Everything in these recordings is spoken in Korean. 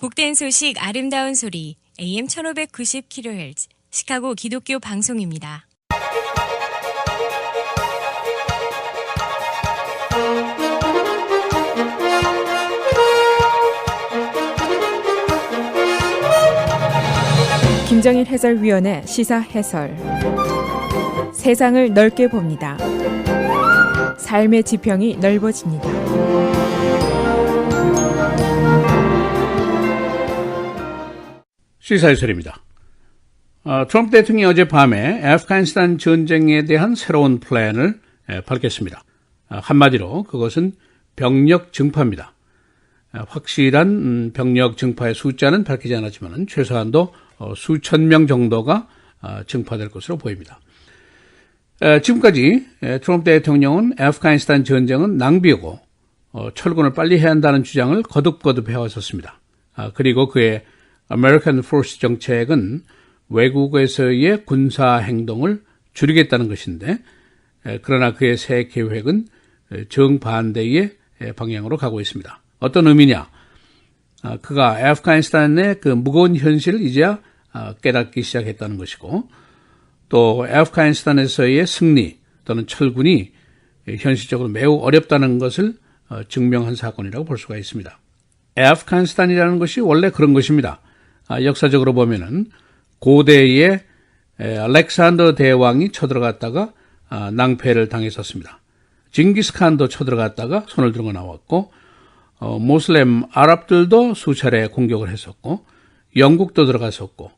복된 소식 아름다운 소리 AM 1590kHz 시카고 기독교 방송입니다. 김정일 해설위원의 시사 해설. 세상을 넓게 봅니다. 삶의 지평이 넓어집니다. 시사 해설입니다. 트럼프 대통령이 어젯밤에 아프가니스탄 전쟁에 대한 새로운 플랜을 밝혔습니다. 한마디로 그것은 병력 증파입니다. 확실한 병력 증파의 숫자는 밝히지 않았지만 최소한도 수천 명 정도가 증파될 것으로 보입니다. 지금까지 트럼프 대통령은 아프가니스탄 전쟁은 낭비고 철군을 빨리 해야 한다는 주장을 거듭거듭 해왔었습니다. 그리고 그의 American Force 정책은 외국에서의 군사 행동을 줄이겠다는 것인데, 그러나 그의 새 계획은 정반대의 방향으로 가고 있습니다. 어떤 의미냐? 그가 아프가니스탄의 그 무거운 현실을 이제야 깨닫기 시작했다는 것이고, 또 아프가니스탄에서의 승리 또는 철군이 현실적으로 매우 어렵다는 것을 증명한 사건이라고 볼 수가 있습니다. 아프가니스탄이라는 것이 원래 그런 것입니다. 역사적으로 보면은 고대의 알렉산더 대왕이 쳐들어갔다가 낭패를 당했었습니다. 징기스칸도 쳐들어갔다가 손을 들고 나왔고, 모슬렘 아랍들도 수차례 공격을 했었고, 영국도 들어갔었고,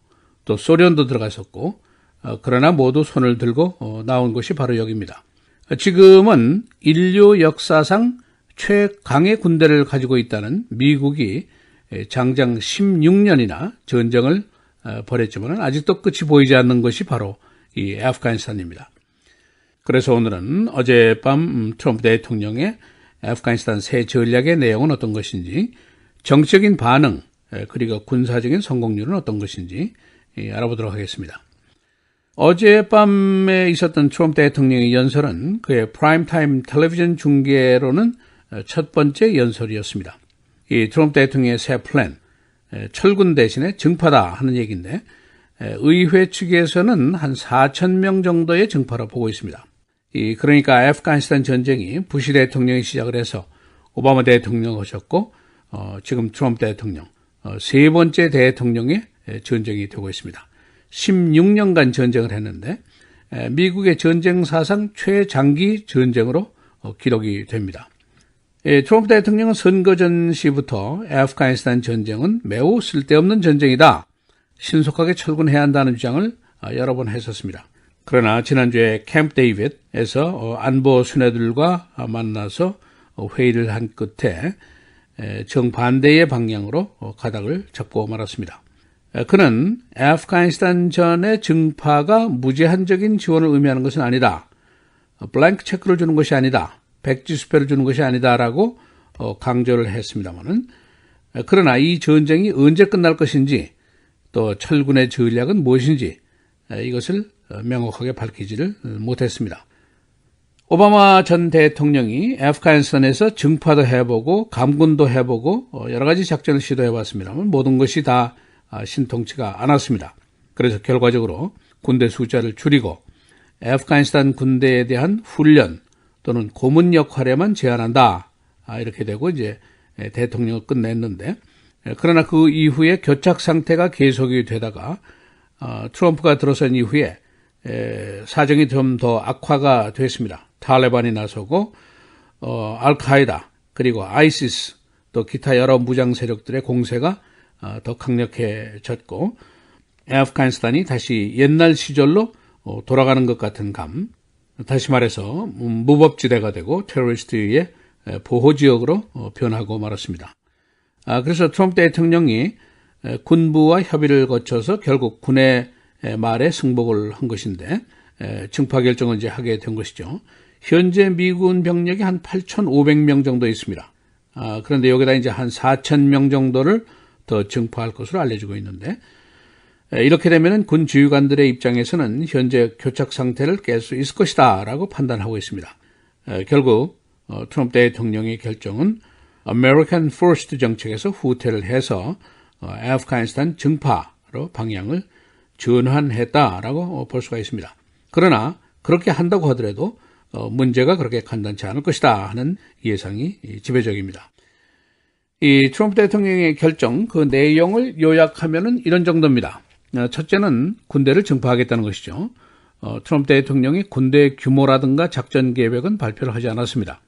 또 소련도 들어갔었고, 그러나 모두 손을 들고 나온 것이 바로 여기입니다. 지금은 인류 역사상 최강의 군대를 가지고 있다는 미국이 장장 16년이나 전쟁을 벌였지만 아직도 끝이 보이지 않는 것이 바로 이 아프가니스탄입니다. 그래서 오늘은 어젯밤 트럼프 대통령의 아프가니스탄 새 전략의 내용은 어떤 것인지, 정치적인 반응, 그리고 군사적인 성공률은 어떤 것인지 알아보도록 하겠습니다. 어젯밤에 있었던 트럼프 대통령의 연설은 그의 프라임타임 텔레비전 중계로는 첫 번째 연설이었습니다. 이 트럼프 대통령의 새 플랜, 철군 대신에 증파다 하는 얘기인데, 의회 측에서는 한 4,000명 정도의 증파로 보고 있습니다. 그러니까 아프가니스탄 전쟁이 부시 대통령이 시작을 해서 오바마 대통령 오셨고, 지금 트럼프 대통령, 세 번째 대통령의 전쟁이 되고 있습니다. 16년간 전쟁을 했는데 미국의 전쟁 사상 최장기 전쟁으로 기록이 됩니다. 트럼프 대통령은 선거 전시부터 아프가니스탄 전쟁은 매우 쓸데없는 전쟁이다, 신속하게 철군해야 한다는 주장을 여러 번 했었습니다. 그러나 지난주에 캠프 데이빗에서 안보 수뇌들과 만나서 회의를 한 끝에 정반대의 방향으로 가닥을 잡고 말았습니다. 그는 아프가니스탄 전의 증파가 무제한적인 지원을 의미하는 것은 아니다, 블랭크 체크를 주는 것이 아니다, 백지수표를 주는 것이 아니다라고 강조를 했습니다만은, 그러나 이 전쟁이 언제 끝날 것인지, 또 철군의 전략은 무엇인지 이것을 명확하게 밝히지를 못했습니다. 오바마 전 대통령이 아프가니스탄에서 증파도 해보고 감군도 해보고 여러 가지 작전을 시도해봤습니다만 모든 것이 다 신통치가 않았습니다. 그래서 결과적으로 군대 숫자를 줄이고 아프가니스탄 군대에 대한 훈련 또는 고문 역할에만 제한한다, 이렇게 되고 이제 대통령을 끝냈는데, 그러나 그 이후에 교착 상태가 계속이 되다가 트럼프가 들어선 이후에 사정이 좀 더 악화가 됐습니다. 탈레반이 나서고 알카에다 그리고 아이시스 또 기타 여러 무장 세력들의 공세가 더 강력해졌고, 아프가니스탄이 다시 옛날 시절로 돌아가는 것 같은 감, 다시 말해서 무법지대가 되고 테러리스트의 보호지역으로 변하고 말았습니다. 그래서 트럼프 대통령이 군부와 협의를 거쳐서 결국 군의 말에 승복을 한 것인데, 증파 결정을 이제 하게 된 것이죠. 현재 미군 병력이 한 8,500명 정도 있습니다. 그런데 여기다 이제 한 4,000명 정도를 더 증파할 것으로 알려지고 있는데, 이렇게 되면 군 지휘관들의 입장에서는 현재 교착 상태를 깰 수 있을 것이다 라고 판단하고 있습니다. 결국 트럼프 대통령의 결정은 American First 정책에서 후퇴를 해서 아프가니스탄 증파로 방향을 전환했다라고 볼 수가 있습니다. 그러나 그렇게 한다고 하더라도 문제가 그렇게 간단치 않을 것이다 하는 예상이 지배적입니다. 이 트럼프 대통령의 결정, 그 내용을 요약하면은 이런 정도입니다. 첫째는 군대를 증파하겠다는 것이죠. 트럼프 대통령이 군대 규모라든가 작전 계획은 발표를 하지 않았습니다.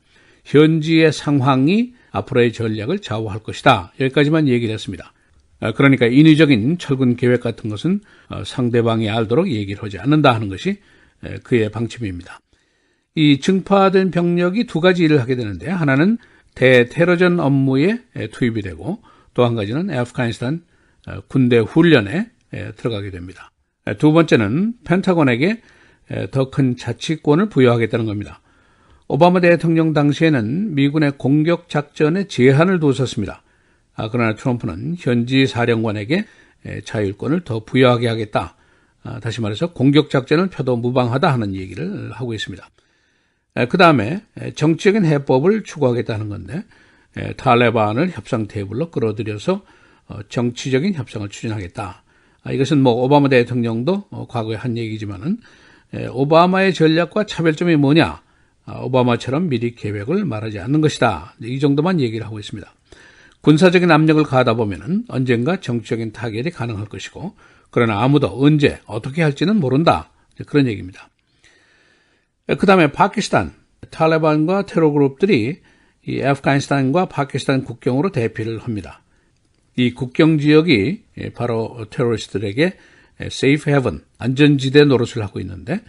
현지의 상황이 앞으로의 전략을 좌우할 것이다. 여기까지만 얘기를 했습니다. 그러니까 인위적인 철군 계획 같은 것은 상대방이 알도록 얘기를 하지 않는다 하는 것이 그의 방침입니다. 이 증파된 병력이 두 가지 일을 하게 되는데, 하나는 대테러전 업무에 투입이 되고 또 한 가지는 아프가니스탄 군대 훈련에 들어가게 됩니다. 두 번째는 펜타곤에게 더 큰 자치권을 부여하겠다는 겁니다. 오바마 대통령 당시에는 미군의 공격 작전에 제한을 두었습니다. 그러나 트럼프는 현지 사령관에게 자율권을 더 부여하게 하겠다. 다시 말해서 공격 작전을 펴도 무방하다 하는 얘기를 하고 있습니다. 그 다음에 정치적인 해법을 추구하겠다는 건데, 탈레반을 협상 테이블로 끌어들여서 정치적인 협상을 추진하겠다. 이것은 오바마 대통령도 과거에 한 얘기지만은, 오바마의 전략과 차별점이 뭐냐? 오바마처럼 미리 계획을 말하지 않는 것이다. 이 정도만 얘기를 하고 있습니다. 군사적인 압력을 가하다 보면은 언젠가 정치적인 타결이 가능할 것이고, 그러나 아무도 언제 어떻게 할지는 모른다. 그런 얘기입니다. 그 다음에 파키스탄, 탈레반과 테러 그룹들이 이 아프가니스탄과 파키스탄 국경으로 대피를 합니다. 이 국경 지역이 바로 테러리스트들에게 세이프 헤븐, 안전지대 노릇을 하고 있는데,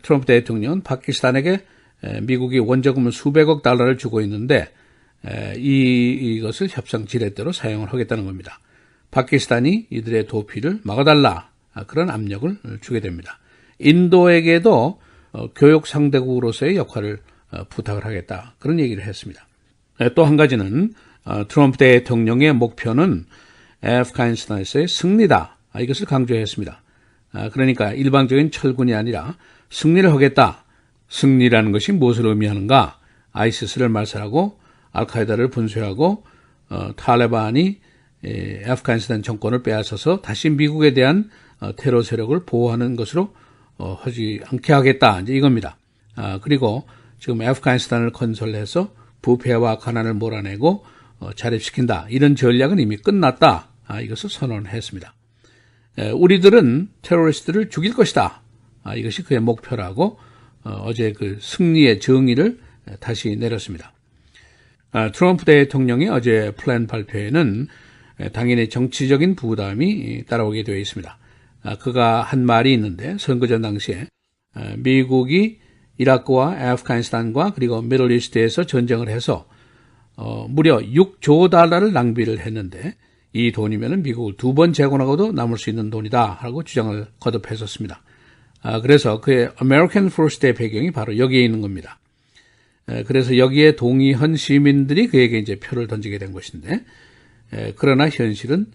트럼프 대통령은 파키스탄에게 미국이 원자금을 수백억 달러를 주고 있는데, 이것을 협상 지렛대로 사용을 하겠다는 겁니다. 파키스탄이 이들의 도피를 막아달라, 그런 압력을 주게 됩니다. 인도에게도 교육 상대국으로서의 역할을 부탁을 하겠다, 그런 얘기를 했습니다. 또 한 가지는 트럼프 대통령의 목표는 아프가니스탄에서의 승리다, 이것을 강조했습니다. 그러니까 일방적인 철군이 아니라 승리를 하겠다. 승리라는 것이 무엇을 의미하는가? 아이시스를 말살하고 알카에다를 분쇄하고 탈레반이 아프가니스탄 정권을 빼앗아서 다시 미국에 대한 테러 세력을 보호하는 것으로 하지 않게 하겠다, 이제 이겁니다. 그리고 지금 아프가니스탄을 건설해서 부패와 가난을 몰아내고 자립시킨다, 이런 전략은 이미 끝났다, 이것을 선언을 했습니다. 우리들은 테러리스트를 죽일 것이다, 이것이 그의 목표라고 어제 그 승리의 정의를 다시 내렸습니다. 트럼프 대통령이 어제 플랜 발표에는 당연히 정치적인 부담이 따라오게 되어 있습니다. 그가 한 말이 있는데, 선거전 당시에 미국이 이라크와 아프가니스탄과 그리고 미들이스트에서 전쟁을 해서 무려 6조 달러를 낭비를 했는데, 이 돈이면 미국을 2번 재건하고도 남을 수 있는 돈이다 하고 주장을 거듭했었습니다. 그래서 그의 American First의 배경이 바로 여기에 있는 겁니다. 그래서 여기에 동의한 시민들이 그에게 이제 표를 던지게 된 것인데, 그러나 현실은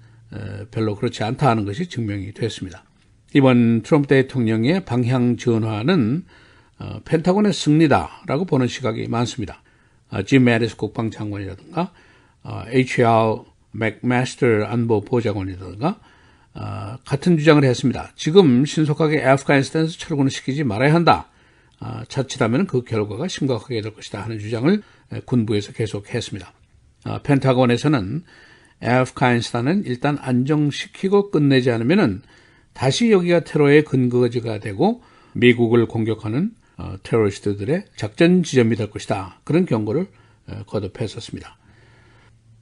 별로 그렇지 않다 하는 것이 증명이 됐습니다. 이번 트럼프 대통령의 방향 전환은 펜타곤의 승리다라고 보는 시각이 많습니다. 짐 매리스 국방장관이라든가 H.R. 맥마스터 안보보좌관이라든가 같은 주장을 했습니다. 지금 신속하게 아프가니스탄에서 철군을 시키지 말아야 한다. 자칫하면 그 결과가 심각하게 될 것이다 하는 주장을 군부에서 계속했습니다. 펜타곤에서는 아프가니스탄은 일단 안정시키고 끝내지 않으면 다시 여기가 테러의 근거지가 되고 미국을 공격하는 테러리스트들의 작전 지점이 될 것이다, 그런 경고를 거듭했었습니다.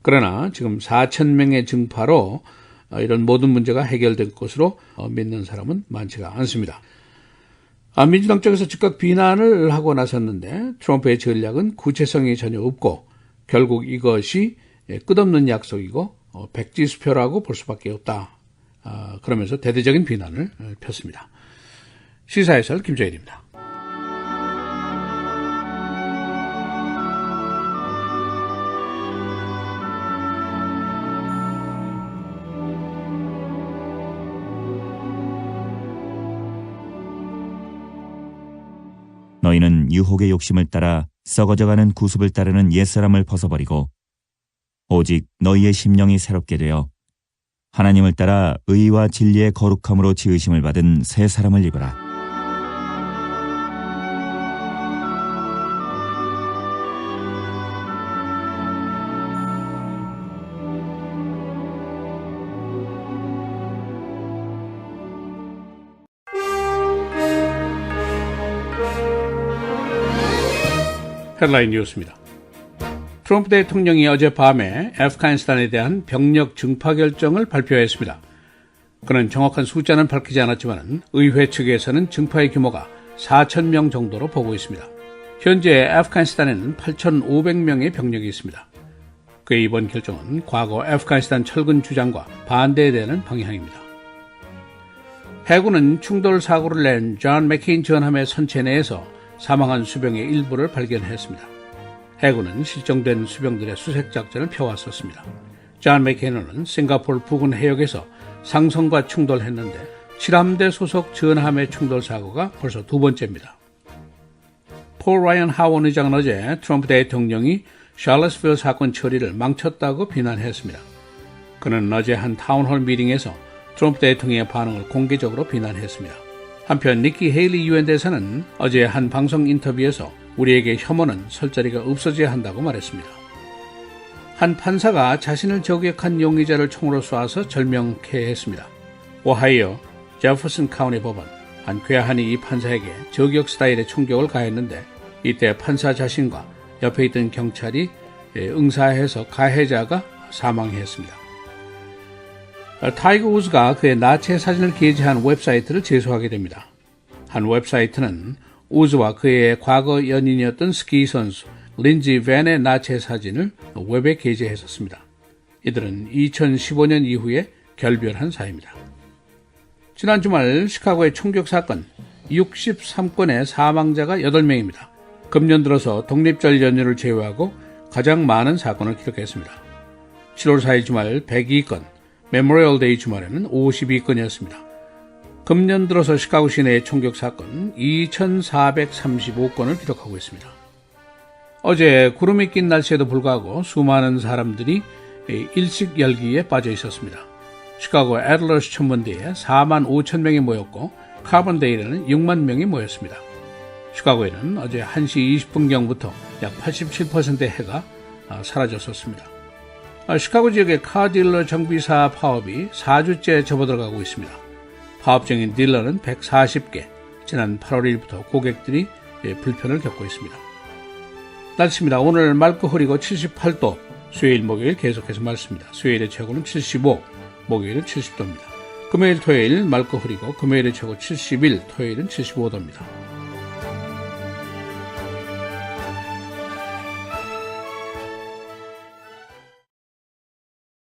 그러나 지금 4,000명의 증파로 이런 모든 문제가 해결될 것으로 믿는 사람은 많지가 않습니다. 민주당 쪽에서 즉각 비난을 하고 나섰는데, 트럼프의 전략은 구체성이 전혀 없고 결국 이것이 끝없는 약속이고 백지수표라고 볼 수밖에 없다. 그러면서 대대적인 비난을 폈습니다. 시사해설 김정일입니다. 너희는 유혹의 욕심을 따라 썩어져가는 구습을 따르는 옛사람을 벗어버리고 오직 너희의 심령이 새롭게 되어 하나님을 따라 의와 진리의 거룩함으로 지으심을 받은 새 사람을 입으라. 헤드라인 뉴스입니다. 트럼프 대통령이 어젯밤에 아프가니스탄에 대한 병력 증파 결정을 발표했습니다. 그는 정확한 숫자는 밝히지 않았지만 의회 측에서는 증파의 규모가 4,000명 정도로 보고 있습니다. 현재 아프가니스탄에는 8,500명의 병력이 있습니다. 그의 이번 결정은 과거 아프가니스탄 철군 주장과 반대에 대한 방향입니다. 해군은 충돌 사고를 낸 존 맥케인 전함의 선체 내에서 사망한 수병의 일부를 발견했습니다. 해군은 실종된 수병들의 수색 작전을 펴왔었습니다. 존 맥케인은 싱가포르 부근 해역에서 상선과 충돌했는데 7함대 소속 전함의 충돌 사고가 벌써 두 번째입니다. 폴 라이언 하원 의장은 어제 트럼프 대통령이 샬럿스빌 사건 처리를 망쳤다고 비난했습니다. 그는 어제 한 타운홀 미팅에서 트럼프 대통령의 반응을 공개적으로 비난했습니다. 한편 니키 헤일리 유엔 대사는 어제 한 방송 인터뷰에서 우리에게 혐오는 설 자리가 없어져야 한다고 말했습니다. 한 판사가 자신을 저격한 용의자를 총으로 쏴서 절명케 했습니다. 오하이오 제퍼슨 카운티 법원 한 괴한이 이 판사에게 저격 스타일의 충격을 가했는데 이때 판사 자신과 옆에 있던 경찰이 응사해서 가해자가 사망했습니다. 타이거 우즈가 그의 나체 사진을 게재한 웹사이트를 제소하게 됩니다. 한 웹사이트는 우즈와 그의 과거 연인이었던 스키 선수 린지 밴의 나체 사진을 웹에 게재했었습니다. 이들은 2015년 이후에 결별한 사이입니다. 지난 주말 시카고의 총격 사건 63건의 사망자가 8명입니다. 금년 들어서 독립절 연휴를 제외하고 가장 많은 사건을 기록했습니다. 7월 4일 주말 102건, 메모리얼 데이 주말에는 52건이었습니다. 금년 들어서 시카고 시내의 총격 사건 2,435건을 기록하고 있습니다. 어제 구름이 낀 날씨에도 불구하고 수많은 사람들이 일식 열기에 빠져 있었습니다. 시카고 애들러스 천문대에 4만 5천 명이 모였고 카본데일에는 6만 명이 모였습니다. 시카고에는 어제 1시 20분경부터 약 87%의 해가 사라졌었습니다. 시카고 지역의 카딜러 정비사 파업이 4주째 접어들어가고 있습니다. 파업 중인 딜러는 140개, 지난 8월 1일부터 고객들이 불편을 겪고 있습니다. 날씨입니다. 오늘 맑고 흐리고 78도, 수요일 목요일 계속해서 맑습니다. 수요일의 최고는 75, 목요일은 70도입니다. 금요일 토요일 맑고 흐리고 금요일의 최고 71, 토요일은 75도입니다.